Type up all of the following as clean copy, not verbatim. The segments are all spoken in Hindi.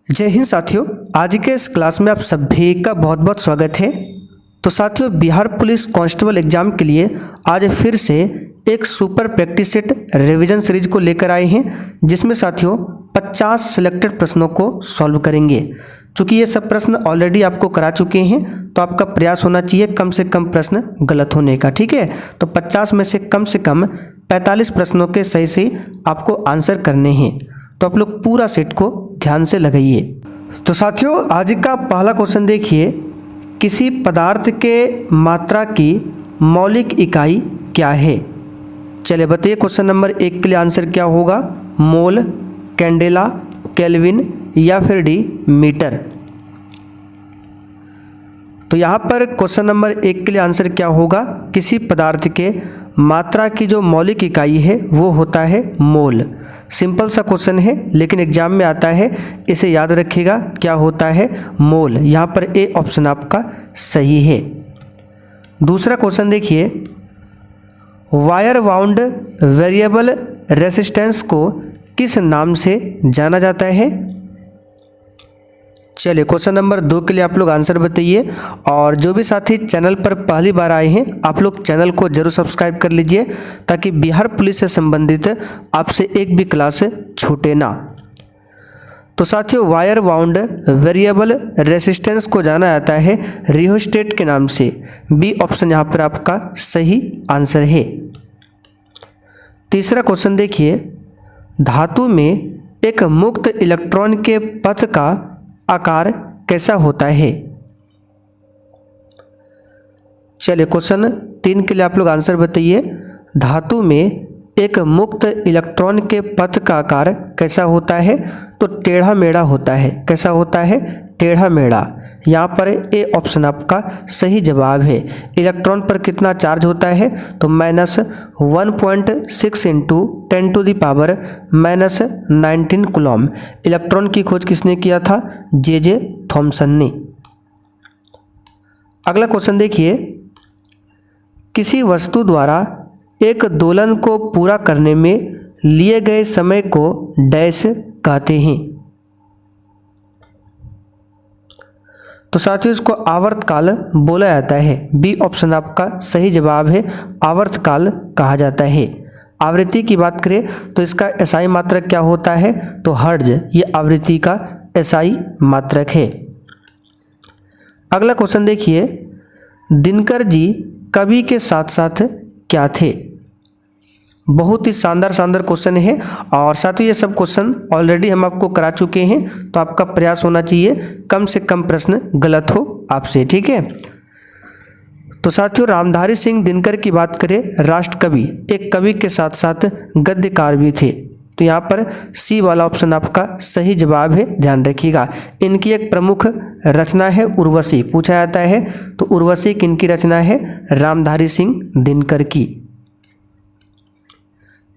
जय हिंद साथियों, आज के इस क्लास में आप सभी का बहुत बहुत स्वागत है। तो साथियों, बिहार पुलिस कांस्टेबल एग्जाम के लिए आज फिर से एक super practice set revision series को लेकर आए हैं, जिसमें साथियों 50 सिलेक्टेड प्रश्नों को सॉल्व करेंगे। क्योंकि ये सब प्रश्न ऑलरेडी आपको करा चुके हैं, तो आपका प्रयास होना चाहिए कम से कम प्रश्न गलत होने का। ठीक है, तो 50 में से कम 45 प्रश्नों के सही सही आपको आंसर करने हैं। तो आप लोग पूरा सेट को ध्यान से लगाइए। तो साथियों, आज का पहला क्वेश्चन देखिए, किसी पदार्थ के मात्रा की मौलिक इकाई क्या है? चलिए बताइए, क्वेश्चन नंबर 1 के लिए आंसर क्या होगा? मोल, कैंडेला, केल्विन या फिर डी मीटर। तो यहाँ पर क्वेश्चन नंबर 1 के लिए आंसर क्या होगा? किसी पदार्थ के मात्रा की जो मौलिक इकाई है वो होता है मोल। सिंपल सा क्वेश्चन है, लेकिन एग्जाम में आता है, इसे याद रखिएगा, क्या होता है? मोल। यहाँ पर ए ऑप्शन आपका सही है। दूसरा क्वेश्चन देखिए, वायर वाउंड वेरिएबल रेसिस्टेंस को किस नाम से जाना जाता है? चलिए क्वेश्चन नंबर 2 के लिए आप लोग आंसर बताइए। और जो भी साथी चैनल पर पहली बार आए हैं, आप लोग चैनल को जरूर सब्सक्राइब कर लीजिए, ताकि बिहार पुलिस से संबंधित आपसे एक भी क्लास छूटे ना। तो साथियों, वायर वाउंड वेरिएबल रेसिस्टेंस को जाना जाता है रियोस्टेट के नाम से। बी ऑप्शन यहाँ पर आपका सही आंसर है। तीसरा क्वेश्चन देखिए, धातु में एक मुक्त इलेक्ट्रॉन के पथ का आकार कैसा होता है? चलिए क्वेश्चन 3 के लिए आप लोग आंसर बताइए। धातु में एक मुक्त इलेक्ट्रॉन के पथ का आकार कैसा होता है? तो टेढ़ा मेढ़ा होता है। कैसा होता है? टेढ़ा मेढ़ा। यहाँ पर ए ऑप्शन आपका सही जवाब है। इलेक्ट्रॉन पर कितना चार्ज होता है? तो -1.6 इंटू 10⁻⁻19 कूलम। इलेक्ट्रॉन की खोज किसने किया था? जे थॉमसन ने। अगला क्वेश्चन देखिए, किसी वस्तु द्वारा एक दोलन को पूरा करने में लिए गए समय को डैश कहते हैं? तो साथियों, इसको आवर्तकाल बोला जाता है। बी ऑप्शन आपका सही जवाब है। आवर्तकाल कहा जाता है। आवृत्ति की बात करें तो इसका एसआई मात्रक क्या होता है? तो हर्ट्ज। ये आवृत्ति का एसआई मात्रक है। अगला क्वेश्चन देखिए, दिनकर जी कवि के साथ साथ क्या थे? बहुत ही शानदार क्वेश्चन है, और साथियों ये सब क्वेश्चन ऑलरेडी हम आपको करा चुके हैं, तो आपका प्रयास होना चाहिए कम से कम प्रश्न गलत हो आपसे। ठीक है, तो साथियों रामधारी सिंह दिनकर की बात करें, राष्ट्र कवि, एक कवि के साथ साथ गद्यकार भी थे। तो यहाँ पर सी वाला ऑप्शन आपका सही जवाब है, ध्यान रखिएगा। इनकी एक प्रमुख रचना है उर्वशी। पूछा जाता है तो उर्वशी किनकी रचना है? रामधारी सिंह दिनकर की।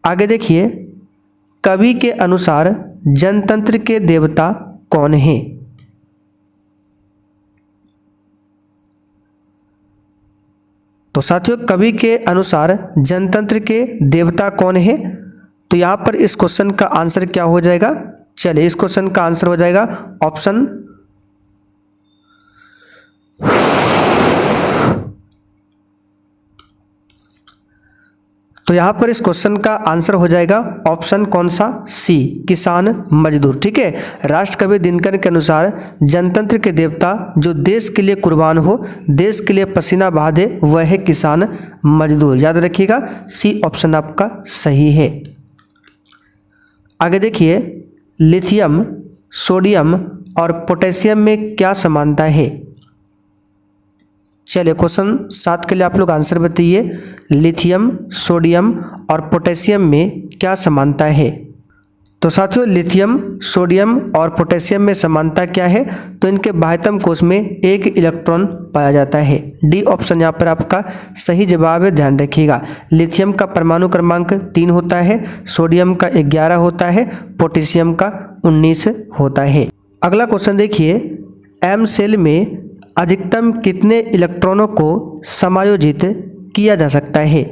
आगे देखिए, कवि के अनुसार जनतंत्र के देवता कौन हैं? तो साथियों, कवि के अनुसार जनतंत्र के देवता कौन है? तो यहाँ पर इस क्वेश्चन का आंसर क्या हो जाएगा? चलिए, इस क्वेश्चन का आंसर हो जाएगा ऑप्शन तो यहाँ पर इस क्वेश्चन का आंसर हो जाएगा ऑप्शन कौन सा? सी, किसान मजदूर। ठीक है, राष्ट्र कवि दिनकर के अनुसार जनतंत्र के देवता जो देश के लिए कुर्बान हो, देश के लिए पसीना बहा दे, वह है किसान मजदूर। याद रखिएगा, सी ऑप्शन आपका सही है। आगे देखिए, लिथियम, सोडियम और पोटेशियम में क्या समानता है? चलिए क्वेश्चन 7 के लिए आप लोग आंसर बताइए। लिथियम, सोडियम और पोटेशियम में क्या समानता है? तो साथियों, लिथियम, सोडियम और पोटेशियम में समानता क्या है? तो इनके बाह्यतम कोश में एक इलेक्ट्रॉन पाया जाता है। डी ऑप्शन यहाँ पर आपका सही जवाब है, ध्यान रखिएगा। लिथियम का परमाणु क्रमांक 3 होता है, सोडियम का 11 होता है, पोटेशियम का 19 होता है। अगला क्वेश्चन देखिए, एम सेल में अधिकतम कितने इलेक्ट्रॉनों को समायोजित किया जा सकता है?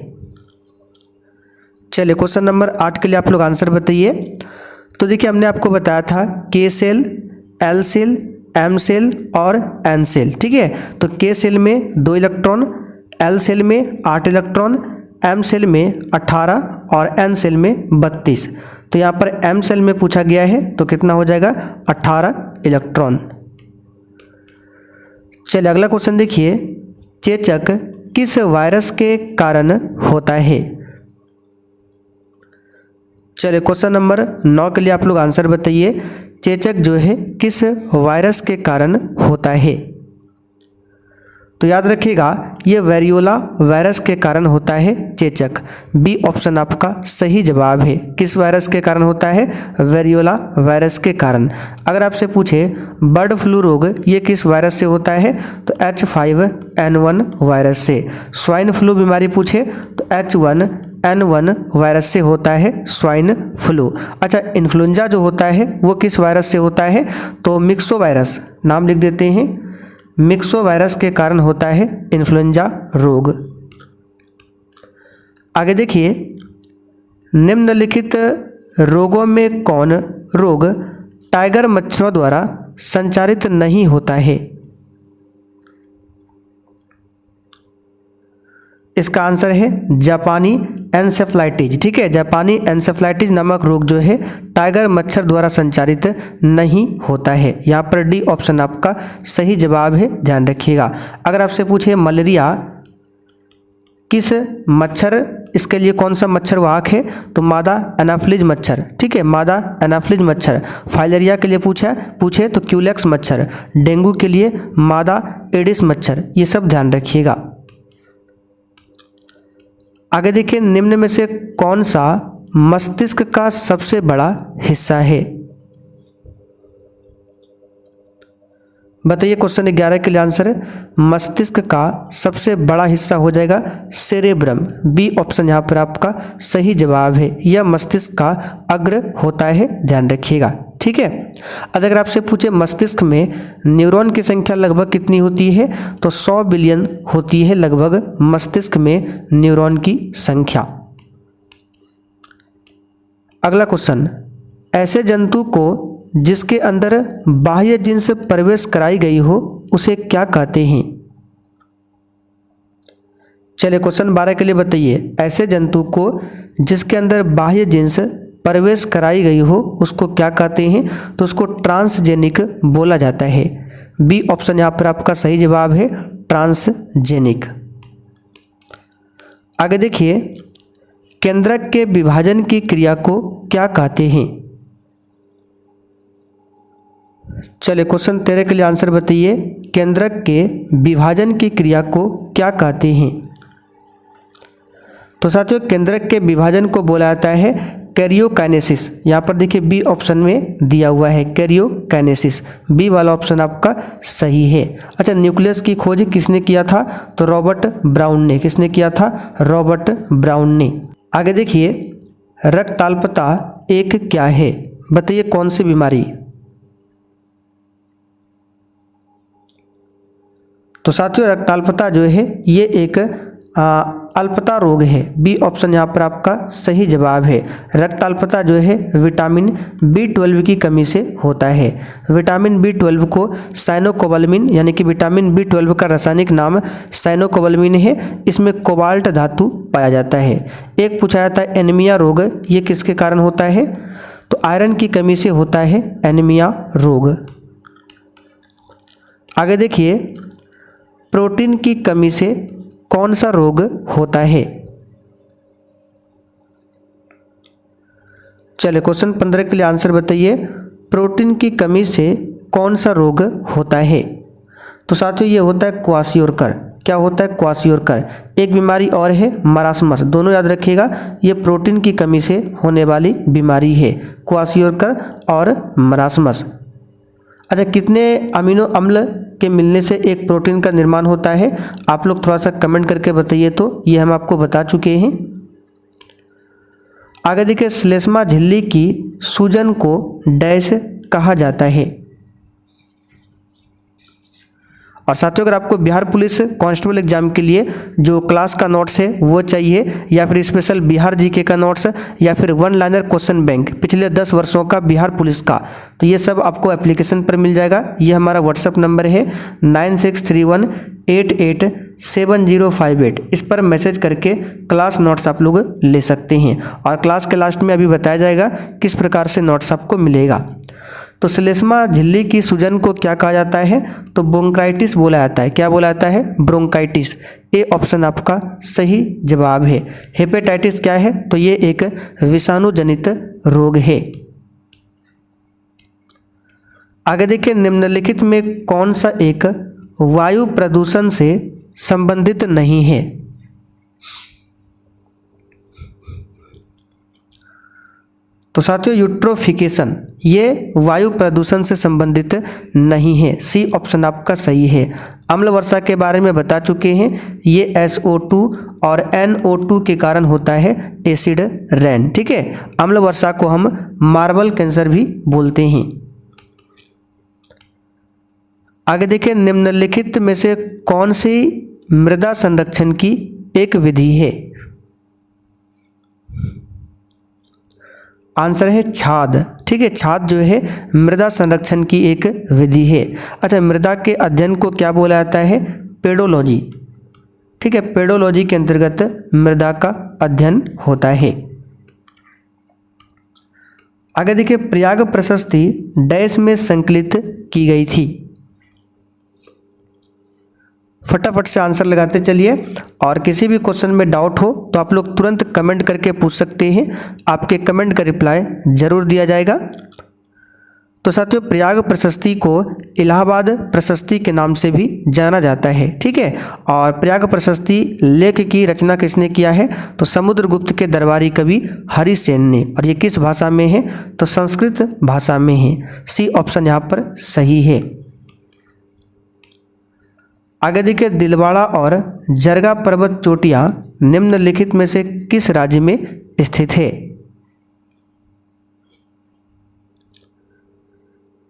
चलिए क्वेश्चन नंबर 8 के लिए आप लोग आंसर बताइए। तो देखिए, हमने आपको बताया था K shell, L shell, M shell और एन सेल। ठीक है, तो के सेल में 2 इलेक्ट्रॉन, एल सेल में 8 इलेक्ट्रॉन, एम सेल में 18 और एन सेल में 32। तो यहाँ पर एम सेल में पूछा गया है तो कितना हो जाएगा 18 इलेक्ट्रॉन। चलिए अगला क्वेश्चन देखिए, चेचक किस वायरस के कारण होता है? चलिए क्वेश्चन नंबर 9 के लिए आप लोग आंसर बताइए, चेचक जो है किस वायरस के कारण होता है? तो याद रखिएगा ये वेरियोला वायरस के कारण होता है चेचक। बी ऑप्शन आपका सही जवाब है। किस वायरस के कारण होता है? वेरियोला वायरस के कारण। अगर आपसे पूछे बर्ड फ्लू रोग ये किस वायरस से होता है तो H5N1 वायरस से। स्वाइन फ्लू बीमारी पूछे तो H1N1 वायरस से होता है स्वाइन फ्लू। अच्छा, इन्फ्लुएंजा जो होता है वो किस वायरस से होता है तो मिक्सो वायरस, नाम लिख देते हैं, मिक्सो वायरस के कारण होता है इन्फ्लुएंजा रोग। आगे देखिए, निम्नलिखित रोगों में कौन रोग टाइगर मच्छरों द्वारा संचारित नहीं होता है? इसका आंसर है जापानी एन्सेफ्लाइटिस। ठीक है, जापानी एन्सेफ्लाइटिस नामक रोग जो है टाइगर मच्छर द्वारा संचारित नहीं होता है। यहाँ पर डी ऑप्शन आपका सही जवाब है, ध्यान रखिएगा। अगर आपसे पूछे मलेरिया किस मच्छर, इसके लिए कौन सा मच्छर वाहक है तो मादा एनाफ्लिज मच्छर। ठीक है, मादा एनाफ्लिज मच्छर। फाइलेरिया के लिए पूछे तो क्यूलेक्स मच्छर। डेंगू के लिए मादा एडिस मच्छर। ये सब ध्यान रखिएगा। आगे देखिए, निम्न में से कौन सा मस्तिष्क का सबसे बड़ा हिस्सा है? बताइए, क्वेश्चन 11 के लिए आंसर है मस्तिष्क का सबसे बड़ा हिस्सा हो जाएगा सेरेब्रम। बी ऑप्शन यहाँ पर आपका सही जवाब है। यह मस्तिष्क का अग्र होता है, ध्यान रखिएगा। ठीक है, अगर आपसे पूछे मस्तिष्क में न्यूरॉन की संख्या लगभग कितनी होती है तो 100 बिलियन होती है लगभग मस्तिष्क में न्यूरॉन की संख्या। अगला क्वेश्चन, ऐसे जंतु को जिसके अंदर बाह्य जिन्स प्रवेश कराई गई हो उसे क्या कहते हैं? चलिए क्वेश्चन 12 के लिए बताइए, ऐसे जंतु को जिसके अंदर बाह्य जिन्स प्रवेश कराई गई हो उसको क्या कहते हैं तो उसको ट्रांसजेनिक बोला जाता है। बी ऑप्शन यहाँ पर आपका सही जवाब है, ट्रांसजेनिक। आगे देखिए, केंद्रक के विभाजन की क्रिया को क्या कहते हैं? चलिए क्वेश्चन 13 के लिए आंसर बताइए, केंद्रक के विभाजन की क्रिया को क्या कहते हैं? तो साथियों, केंद्रक के विभाजन को बोला जाता है कैरियोकाइनेसिस। यहाँ पर देखिए बी ऑप्शन में दिया हुआ है कैरियोकाइनेसिस। बी वाला ऑप्शन आपका सही है। अच्छा, न्यूक्लियस की खोज किसने किया था तो रॉबर्ट ब्राउन ने। किसने किया था? रॉबर्ट ब्राउन ने। आगे देखिए, रक्ताल्पता एक क्या है? बताइए कौन सी बीमारी? तो साथियों, रक्ताल्पता जो है ये एक अल्पता रोग है। बी ऑप्शन यहाँ पर आपका सही जवाब है। रक्ताल्पता जो है विटामिन B12 की कमी से होता है। विटामिन B12 को साइनोकोबालामिन यानी कि विटामिन B12 का रासायनिक नाम साइनोकोबालामिन है। इसमें कोबाल्ट धातु पाया जाता है। एक पूछा जाता है एनीमिया रोग, ये किसके कारण होता है तो आयरन की कमी से होता है एनीमिया रोग। आगे देखिए, प्रोटीन की कमी से कौन सा रोग होता है? चलिए क्वेश्चन 15 के लिए आंसर बताइए, प्रोटीन की कमी से कौन सा रोग होता है? तो साथियों, ये होता है क्वाशियोरकर। क्या होता है? क्वाशियोरकर। एक बीमारी और है मरासमस। दोनों याद रखिएगा, ये प्रोटीन की कमी से होने वाली बीमारी है, क्वाशियोरकर और मरासमस। अच्छा, कितने अमीनो अम्ल के मिलने से एक प्रोटीन का निर्माण होता है? आप लोग थोड़ा सा कमेंट करके बताइए। तो ये हम आपको बता चुके हैं। आगे देखिए, श्लेष्मा झिल्ली की सूजन को डैश कहा जाता है। और साथियों अगर आपको बिहार पुलिस कांस्टेबल एग्जाम के लिए जो क्लास का नोट्स है वो चाहिए, या फिर स्पेशल बिहार जीके का नोट्स, या फिर वन लाइनर क्वेश्चन बैंक पिछले 10 वर्षों का बिहार पुलिस का, तो ये सब आपको एप्लीकेशन पर मिल जाएगा। ये हमारा व्हाट्सअप नंबर है 9631887058। इस पर मैसेज करके क्लास नोट्स आप लोग ले सकते हैं, और क्लास के लास्ट में अभी बताया जाएगा किस प्रकार से नोट्स आपको मिलेगा। तो श्लेष्मा झिल्ली की सूजन को क्या कहा जाता है? तो ब्रोंकाइटिस बोला जाता है। क्या बोला जाता है? ब्रोंकाइटिस। ए ऑप्शन आपका सही जवाब है। हेपेटाइटिस क्या है? तो ये एक विषाणु जनित रोग है। आगे देखिए, निम्नलिखित में कौन सा एक वायु प्रदूषण से संबंधित नहीं है? तो साथियों यूट्रोफिकेशन ये वायु प्रदूषण से संबंधित नहीं है। सी ऑप्शन आपका सही है। अम्ल वर्षा के बारे में बता चुके हैं, ये SO2 और NO2 के कारण होता है एसिड रेन। ठीक है, अम्ल वर्षा को हम मार्बल कैंसर भी बोलते हैं। आगे देखिए, निम्नलिखित में से कौन सी मृदा संरक्षण की एक विधि है? आंसर है छाद। ठीक है, छाद जो है मृदा संरक्षण की एक विधि है। अच्छा, मृदा के अध्ययन को क्या बोला जाता है? पेडोलॉजी। ठीक है, पेडोलॉजी के अंतर्गत मृदा का अध्ययन होता है। आगे देखिए, प्रयाग प्रशस्ति डैश में संकलित की गई थी। फटाफट से आंसर लगाते चलिए, और किसी भी क्वेश्चन में डाउट हो तो आप लोग तुरंत कमेंट करके पूछ सकते हैं। आपके कमेंट का रिप्लाई जरूर दिया जाएगा। तो साथियों, प्रयाग प्रशस्ति को इलाहाबाद प्रशस्ति के नाम से भी जाना जाता है। ठीक है, और प्रयाग प्रशस्ति लेख की रचना किसने किया है? तो समुद्रगुप्त के दरबारी कवि हरिसेन ने। और ये किस भाषा में है? तो संस्कृत भाषा में है। सी ऑप्शन यहाँ पर सही है। आगे देखिए, दिलवाड़ा और जरगा पर्वत चोटियां निम्नलिखित में से किस राज्य में स्थित है?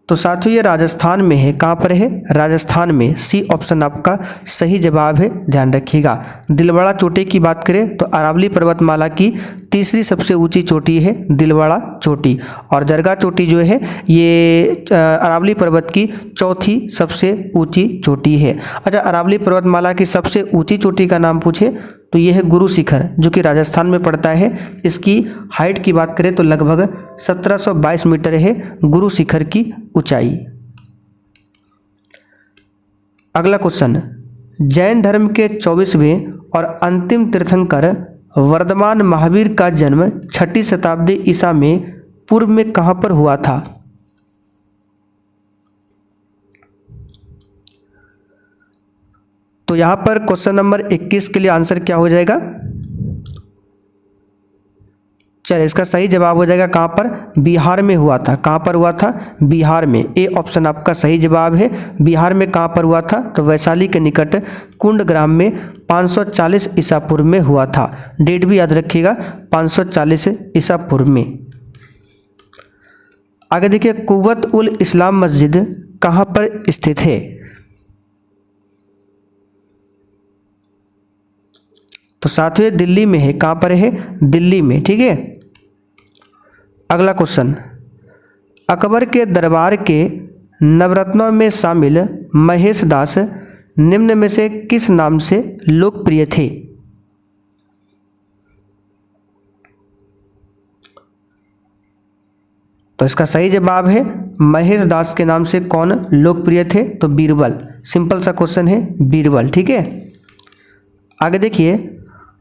तो साथियों ये राजस्थान में है। कहाँ पर है? राजस्थान में। सी ऑप्शन आपका सही जवाब है, ध्यान रखिएगा। दिलवाड़ा चोटी की बात करें तो अरावली पर्वतमाला की तीसरी सबसे ऊंची चोटी है दिलवाड़ा चोटी, और जरगा चोटी जो है ये अरावली पर्वत की चौथी सबसे ऊंची चोटी है। अच्छा, अरावली पर्वतमाला की सबसे ऊंची चोटी का नाम पूछे तो यह है गुरु शिखर, जो कि राजस्थान में पड़ता है। इसकी हाइट की बात करें तो लगभग 1722 मीटर है गुरु शिखर की ऊंचाई। अगला क्वेश्चन, जैन धर्म के 24वें और अंतिम तीर्थंकर वर्धमान महावीर का जन्म 6ठी शताब्दी ईसा में पूर्व में कहां पर हुआ था? तो यहां पर क्वेश्चन नंबर 21 के लिए आंसर क्या हो जाएगा? चलिए, इसका सही जवाब हो जाएगा कहां पर? बिहार में हुआ था। कहां पर हुआ था? बिहार में। ए ऑप्शन आपका सही जवाब है। बिहार में कहां पर हुआ था? तो वैशाली के निकट कुंड ग्राम में 540 ईसा पूर्व में हुआ था। डेट भी याद रखिएगा, 540 ईसा पूर्व में। आगे देखिए, कुव्वत उल इस्लाम मस्जिद कहां पर स्थित है? तो साथियों दिल्ली में है। कहां पर है? दिल्ली में। ठीक है, अगला क्वेश्चन, अकबर के दरबार के नवरत्नों में शामिल महेश दास निम्न में से किस नाम से लोकप्रिय थे? तो इसका सही जवाब है महेश दास के नाम से कौन लोकप्रिय थे? तो बीरबल। सिंपल सा क्वेश्चन है, बीरबल। ठीक है, आगे देखिए,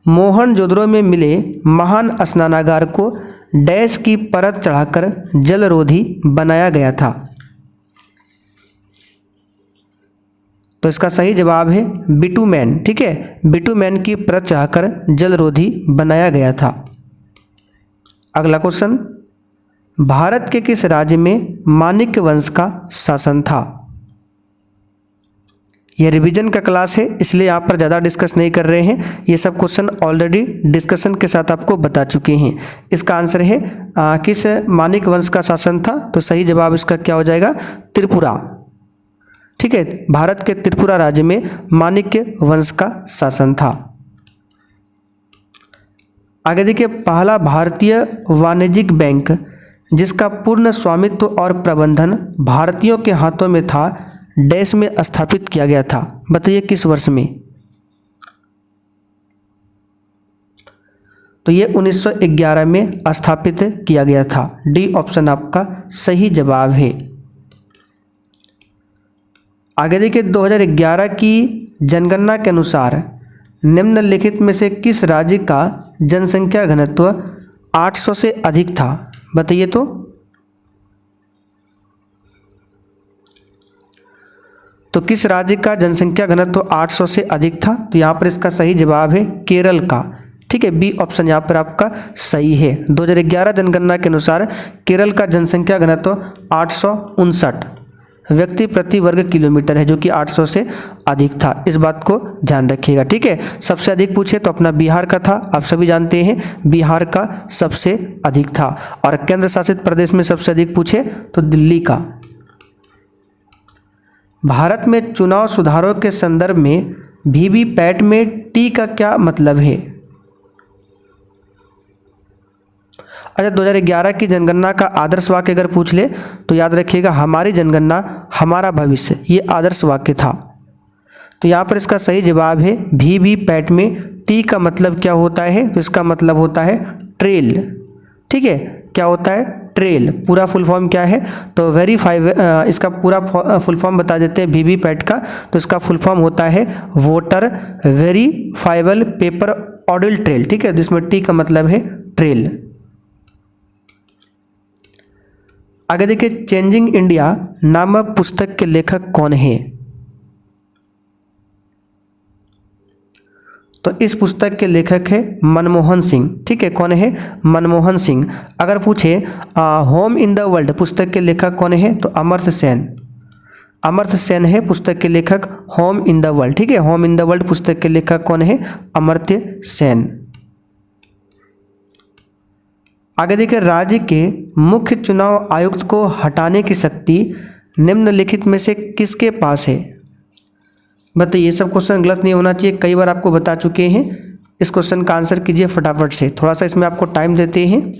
मोहनजोदड़ो में मिले महान स्नानागार को डैश की परत चढ़ाकर जलरोधी बनाया गया था? तो इसका सही जवाब है बिटुमेन। ठीक है, बिटुमेन की परत चढ़ाकर जलरोधी बनाया गया था। अगला क्वेश्चन, भारत के किस राज्य में माणिक्य वंश का शासन था? यह रिवीजन का क्लास है, इसलिए यहाँ पर ज़्यादा डिस्कस नहीं कर रहे हैं। ये सब क्वेश्चन ऑलरेडी डिस्कशन के साथ आपको बता चुके हैं। इसका आंसर है किस माणिक्य वंश का शासन था? तो सही जवाब इसका क्या हो जाएगा? त्रिपुरा। ठीक है, भारत के त्रिपुरा राज्य में माणिक्य वंश का शासन था। आगे देखिए, पहला भारतीय वाणिज्यिक बैंक जिसका पूर्ण स्वामित्व और प्रबंधन भारतीयों के हाथों में था, डैश में स्थापित किया गया था। बताइए किस वर्ष में? तो ये 1911 में स्थापित किया गया था। डी ऑप्शन आपका सही जवाब है। आगे देखिए, 2011 की जनगणना के अनुसार निम्नलिखित में से किस राज्य का जनसंख्या घनत्व 800 से अधिक था? बताइए तो किस राज्य का जनसंख्या घनत्व 800 से अधिक था? तो यहाँ पर इसका सही जवाब है केरल का। ठीक है, बी ऑप्शन यहाँ पर आपका सही है। 2011 जनगणना के अनुसार केरल का जनसंख्या घनत्व 859 व्यक्ति प्रति वर्ग किलोमीटर है, जो कि 800 से अधिक था। इस बात को ध्यान रखिएगा। ठीक है, सबसे अधिक पूछे तो अपना बिहार का था, आप सभी जानते हैं बिहार का सबसे अधिक था। और केंद्र शासित प्रदेश में सबसे अधिक पूछे तो दिल्ली का। भारत में चुनाव सुधारों के संदर्भ में वीवीपैट में टी का क्या मतलब है? अच्छा, 2011 की जनगणना का आदर्श वाक्य अगर पूछ ले तो याद रखिएगा, हमारी जनगणना हमारा भविष्य, ये आदर्श वाक्य था। तो यहाँ पर इसका सही जवाब है वीवीपैट में टी का मतलब क्या होता है? तो इसका मतलब होता है ट्रेल। ठीक है, क्या होता है? ट्रेल। पूरा फुल फॉर्म क्या है? तो इसका पूरा फुल फॉर्म बता देते हैं वीवीपैट का। तो इसका फुल फॉर्म होता है voter verifiable paper audit trail. ठीक है, जिसमें टी का मतलब है ट्रेल। आगे देखिए, चेंजिंग इंडिया नामक पुस्तक के लेखक कौन है? तो इस पुस्तक के लेखक है मनमोहन सिंह। ठीक है, कौन है? मनमोहन सिंह। अगर पूछे होम इन द वर्ल्ड पुस्तक के लेखक कौन है? तो अमर्त्य सेन। अमर्त्य सेन है पुस्तक के लेखक होम इन द वर्ल्ड। ठीक है, होम इन द वर्ल्ड पुस्तक के लेखक कौन है? अमर्त्य सेन। आगे देखिए, राज्य के मुख्य चुनाव आयुक्त को हटाने की शक्ति निम्नलिखित में से किसके पास है? बताइए, ये सब क्वेश्चन गलत नहीं होना चाहिए, कई बार आपको बता चुके हैं। इस क्वेश्चन का आंसर कीजिए फटाफट से, थोड़ा सा इसमें आपको टाइम देते हैं।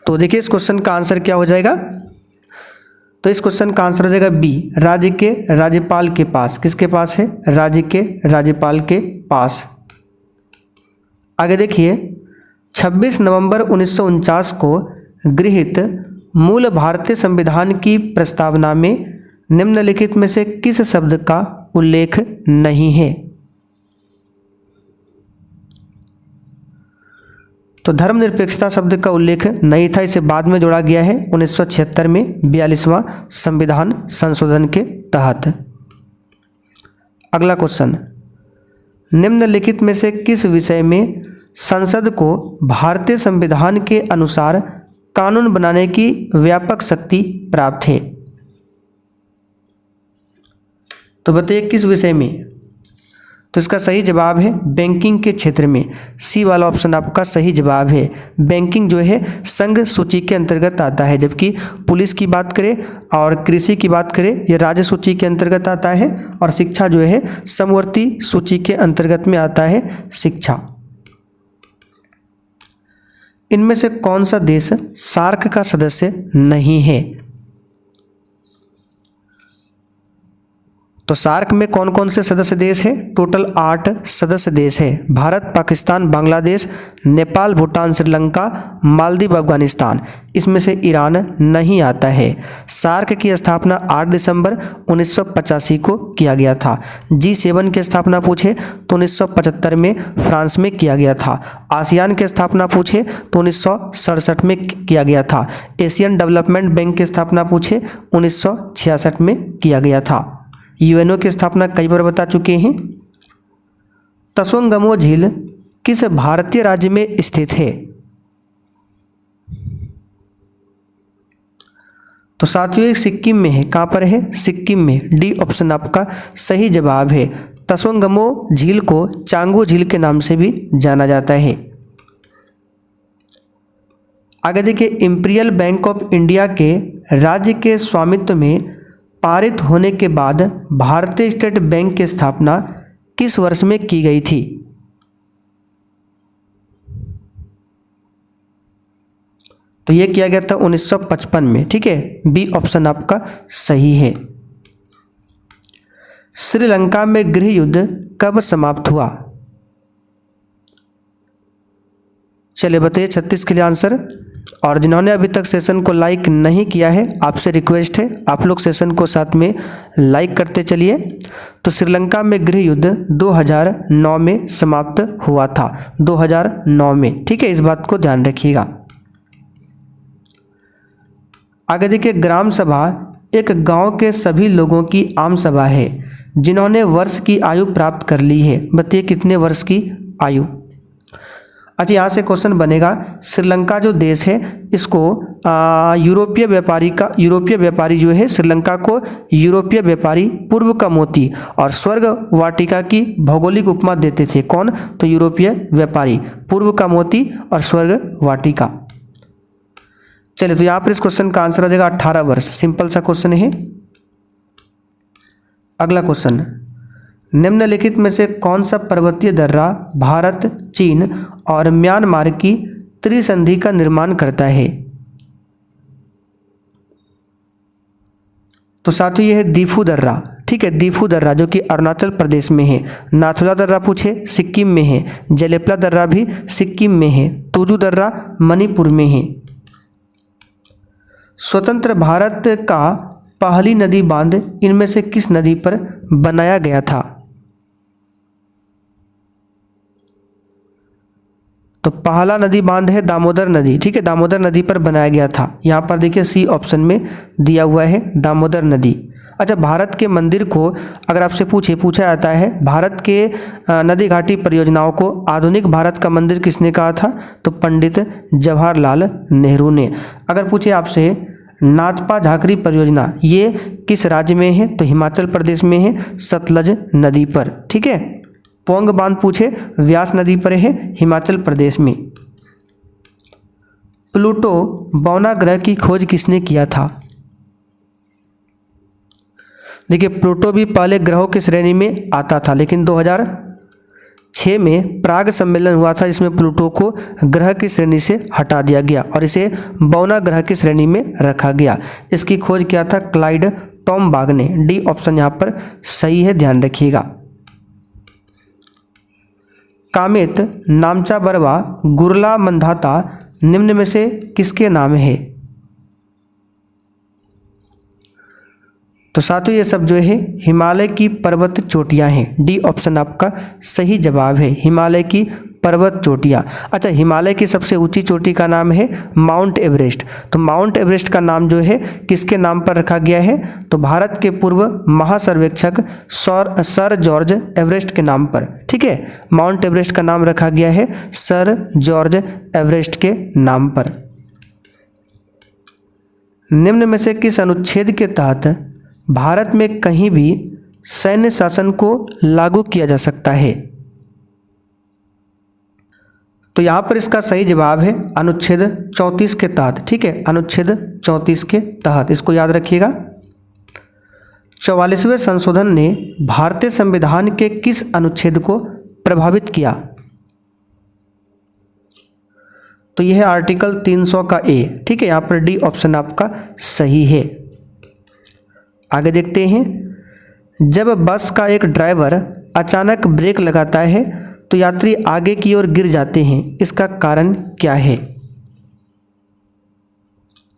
तो देखिए, इस क्वेश्चन का आंसर क्या हो जाएगा? तो इस क्वेश्चन का आंसर हो जाएगा बी, राज्य के राज्यपाल के पास। किसके पास है? राज्य के राज्यपाल के पास। आगे देखिए, 26 नवंबर 1949 को गृहीत मूल भारतीय संविधान की प्रस्तावना में निम्नलिखित में से किस शब्द का उल्लेख नहीं है? तो धर्मनिरपेक्षता शब्द का उल्लेख नहीं था, इसे बाद में जोड़ा गया है 1976 में 42वां संविधान संशोधन के तहत। अगला क्वेश्चन, निम्नलिखित में से किस विषय में संसद को भारतीय संविधान के अनुसार कानून बनाने की व्यापक शक्ति प्राप्त है? तो बताइए किस विषय में? तो इसका सही जवाब है बैंकिंग के क्षेत्र में। सी वाला ऑप्शन आपका सही जवाब है। बैंकिंग जो है संघ सूची के अंतर्गत आता है, जबकि पुलिस की बात करें और कृषि की बात करें ये राज्य सूची के अंतर्गत आता है, और शिक्षा जो है समवर्ती सूची के अंतर्गत में आता है शिक्षा। इनमें से कौन सा देश सार्क का सदस्य नहीं है? तो सार्क में कौन कौन से सदस्य देश है? टोटल 8 सदस्य देश है। भारत, पाकिस्तान, बांग्लादेश, नेपाल, भूटान, श्रीलंका, मालदीव, अफगानिस्तान। इसमें से ईरान नहीं आता है। सार्क की स्थापना 8 दिसंबर 1985 को किया गया था। G7 की स्थापना पूछे तो 1975 में फ्रांस में किया गया था। आसियान की स्थापना पूछे तो 1967 में किया गया था। एशियन डेवलपमेंट बैंक की स्थापना पूछे 1966 में किया गया था। यूएनओ की स्थापना कई बार बता चुके हैं। तसोंगमो झील किस भारतीय राज्य में स्थित है? तो साथियों एक सिक्किम में है। कहाँ पर है? सिक्किम में। डी ऑप्शन आपका सही जवाब है। तसोंगमो झील को चांगो झील के नाम से भी जाना जाता है। आगे देखिए, इंपीरियल बैंक ऑफ इंडिया के राज्य के स्वामित्व में पारित होने के बाद भारतीय स्टेट बैंक की स्थापना किस वर्ष में की गई थी? तो ये किया गया था 1955 में। ठीक है, बी ऑप्शन आपका सही है। श्रीलंका में गृह युद्ध कब समाप्त हुआ? चलिए बताइए 36 के लिए आंसर। और जिन्होंने अभी तक सेशन को लाइक नहीं किया है, आपसे रिक्वेस्ट है आप लोग सेशन को साथ में लाइक करते चलिए। तो श्रीलंका में गृह युद्ध 2009 में समाप्त हुआ था, 2009 में। ठीक है, इस बात को ध्यान रखिएगा। आगे देखिए, ग्राम सभा एक गांव के सभी लोगों की आम सभा है जिन्होंने वर्ष की आयु प्राप्त कर ली है। बताइए कितने वर्ष की आयु? अच्छा, यहाँ से क्वेश्चन बनेगा, श्रीलंका जो देश है इसको यूरोपीय व्यापारी जो है श्रीलंका को यूरोपीय व्यापारी, पूर्व का मोती और स्वर्ग वाटिका की भौगोलिक उपमा देते थे। कौन? तो यूरोपीय व्यापारी, पूर्व का मोती और स्वर्ग वाटिका। चलिए, तो यहाँ पर इस क्वेश्चन का आंसर हो जाएगा 18 वर्ष। सिंपल सा क्वेश्चन है। अगला क्वेश्चन, निम्नलिखित में से कौन सा पर्वतीय दर्रा भारत, चीन और म्यांमार की त्रिसंधि का निर्माण करता है? तो साथियों ये है दीफू दर्रा। ठीक है, दीफू दर्रा जो कि अरुणाचल प्रदेश में है। नाथुला दर्रा पूछे सिक्किम में है। जलेपला दर्रा भी सिक्किम में है। तुजू दर्रा मणिपुर में है। स्वतंत्र भारत का पहली नदी बांध इनमें से किस नदी पर बनाया गया था? तो पहला नदी बांध है दामोदर नदी। ठीक है, दामोदर नदी पर बनाया गया था। यहाँ पर देखिए सी ऑप्शन में दिया हुआ है दामोदर नदी। अच्छा, भारत के मंदिर को अगर आपसे पूछा जाता है, भारत के नदी घाटी परियोजनाओं को आधुनिक भारत का मंदिर किसने कहा था? तो पंडित जवाहरलाल नेहरू ने। अगर पूछे आपसे नाथपा झाकरी परियोजना ये किस राज्य में है? तो हिमाचल प्रदेश में है, सतलज नदी पर। ठीक है, पोंग बांध पूछे व्यास नदी पर है, हिमाचल प्रदेश में। प्लूटो बौना ग्रह की खोज किसने किया था? देखिए, प्लूटो भी पहले ग्रहों की श्रेणी में आता था, लेकिन 2006 में प्राग सम्मेलन हुआ था जिसमें प्लूटो को ग्रह की श्रेणी से हटा दिया गया और इसे बौना ग्रह की श्रेणी में रखा गया। इसकी खोज किया था क्लाइड टॉमबाग ने। डी ऑप्शन यहाँ पर सही है, ध्यान रखिएगा। कामेत, नामचा बरवा, गुरला मंधाता निम्न में से किसके नाम है? तो साथियों ये सब जो है हिमालय की पर्वत चोटियां हैं। डी ऑप्शन आपका सही जवाब है, हिमालय की पर्वत चोटियां। अच्छा, हिमालय की सबसे ऊंची चोटी का नाम है माउंट एवरेस्ट। तो माउंट एवरेस्ट का नाम जो है किसके नाम पर रखा गया है? तो भारत के पूर्व महासर्वेक्षक सर जॉर्ज एवरेस्ट के नाम पर। ठीक है, माउंट एवरेस्ट का नाम रखा गया है सर जॉर्ज एवरेस्ट के नाम पर। निम्न में से किस अनुच्छेद के तहत भारत में कहीं भी सैन्य शासन को लागू किया जा सकता है? तो यहाँ पर इसका सही जवाब है अनुच्छेद 34 के तहत। ठीक है, अनुच्छेद 34 के तहत, इसको याद रखिएगा। 44वें संशोधन ने भारतीय संविधान के किस अनुच्छेद को प्रभावित किया? तो यह है आर्टिकल 300 का ए। ठीक है, यहाँ पर डी ऑप्शन आपका सही है। आगे देखते हैं, जब बस का एक ड्राइवर अचानक ब्रेक लगाता है तो यात्री आगे की ओर गिर जाते हैं, इसका कारण क्या है?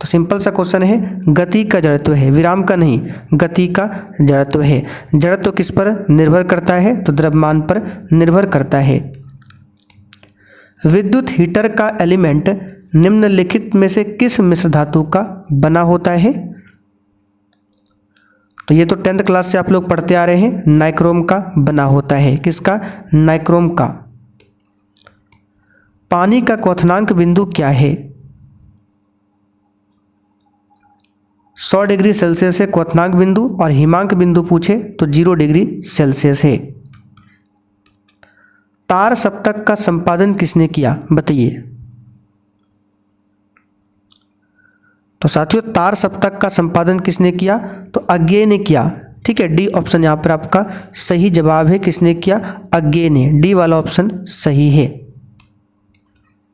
तो सिंपल सा क्वेश्चन है, गति का जड़त्व है, विराम का नहीं, गति का जड़त्व है। जड़त्व किस पर निर्भर करता है? तो द्रव्यमान पर निर्भर करता है। विद्युत हीटर का एलिमेंट निम्नलिखित में से किस मिश्र धातु का बना होता है? तो ये तो 10th क्लास से आप लोग पढ़ते आ रहे हैं, नाइक्रोम का बना होता है। किसका? नाइक्रोम का। पानी का क्वथनांक बिंदु क्या है? 100 डिग्री सेल्सियस है क्वथनांक बिंदु, और हिमांक बिंदु पूछे तो 0 डिग्री सेल्सियस है। तार सप्तक का संपादन किसने किया? बताइए। तो साथियों तार सप्तक का संपादन किसने किया? तो अज्ञेय ने किया। ठीक है, डी ऑप्शन यहाँ पर आपका सही जवाब है। किसने किया? अज्ञेय ने। डी वाला ऑप्शन सही है।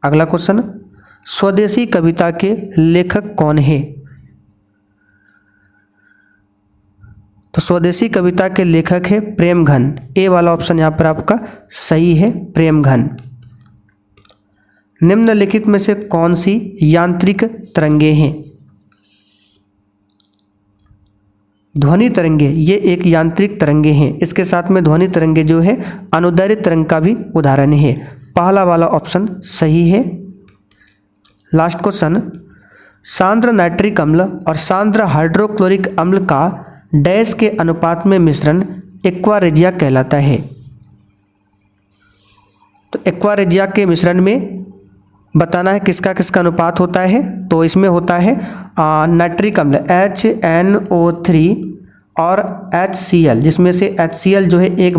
अगला क्वेश्चन, स्वदेशी कविता के लेखक कौन है? तो स्वदेशी कविता के लेखक है प्रेमघन। ए वाला ऑप्शन यहाँ पर आपका सही है, प्रेमघन। निम्नलिखित में से कौन सी यांत्रिक तरंगे हैं? ध्वनि तरंगे, ये एक यांत्रिक तरंगे हैं। इसके साथ में ध्वनि तरंगे जो है अनुदैर्ध्य तरंग का भी उदाहरण है। पहला वाला ऑप्शन सही है। लास्ट क्वेश्चन, सांद्र नाइट्रिक अम्ल और सांद्र हाइड्रोक्लोरिक अम्ल का डैश के अनुपात में मिश्रण एक्वा रेजिया कहलाता है। तो एक्वा रेजिया के मिश्रण में बताना है किसका किसका अनुपात होता है। तो इसमें होता है नाइट्रिक अम्ल HNO3 और HCl, जिसमें से HCl जो है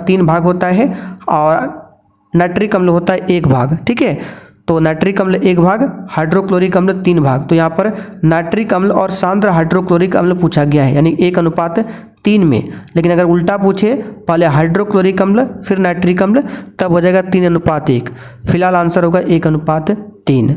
3 भाग होता है और नाइट्रिक अम्ल होता है 1 भाग। ठीक है, तो नाइट्रिक अम्ल 1 भाग, हाइड्रोक्लोरिक अम्ल 3 भाग। तो यहाँ पर नाइट्रिक अम्ल और सांद्र हाइड्रोक्लोरिक अम्ल पूछा गया है, यानी 1:3 में। लेकिन अगर उल्टा पूछे, पहले हाइड्रोक्लोरिक अम्ल फिर नाइट्रिक अम्ल, तब हो जाएगा 3:1। फिलहाल आंसर होगा 1:3।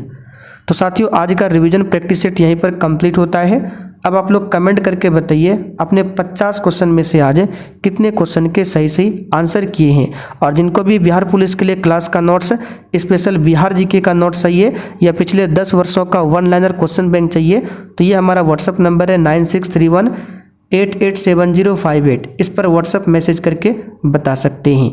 तो साथियों आज का रिवीजन प्रैक्टिस सेट यहीं पर कंप्लीट होता है। अब आप लोग कमेंट करके बताइए अपने 50 क्वेश्चन में से आज कितने क्वेश्चन के सही सही आंसर किए हैं। और जिनको भी बिहार पुलिस के लिए क्लास का नोट्स, स्पेशल बिहार जीके का नोट्स चाहिए या पिछले 10 वर्षों का 1 लाइनर क्वेश्चन बैंक चाहिए, तो ये हमारा व्हाट्सअप नंबर है 9631887058। इस पर व्हाट्सअप मैसेज करके बता सकते हैं।